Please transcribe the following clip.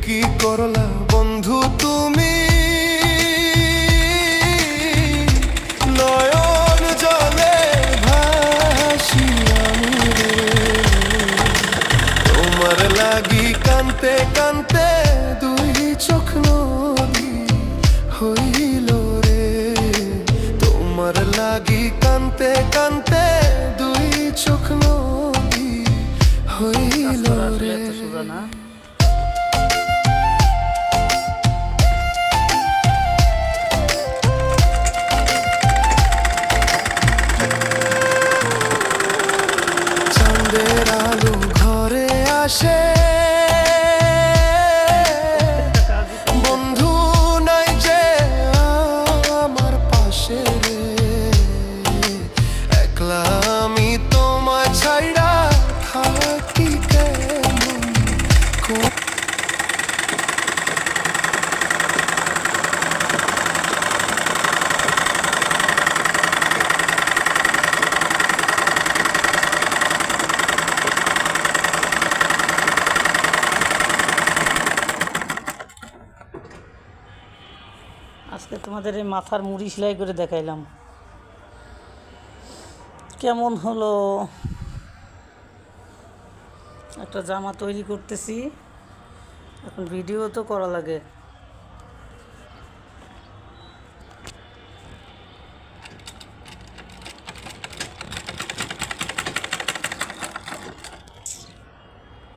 কি করলা বন্ধু তুমি, নয়ন জলে ভাসি আমি রে। তোমার লাগি কান্তে কান্তে দুই চোখ নদী হইল রে। তোমার লাগি কান্তে কান্তে দুই চোখ নদী হইল রে। চাঁদের আলো ঘরে আসে, বন্ধু নাই যে আমার পাশে রে। একলা আমি তোমায় ছাইড়া থাকি কেমন। আজকে তোমাদের এই মাথার মুড়ি সেলাই করে দেখাইলাম, কেমন হলো। একটা জামা তৈরি করতেছি, এখন ভিডিও তো করা লাগে।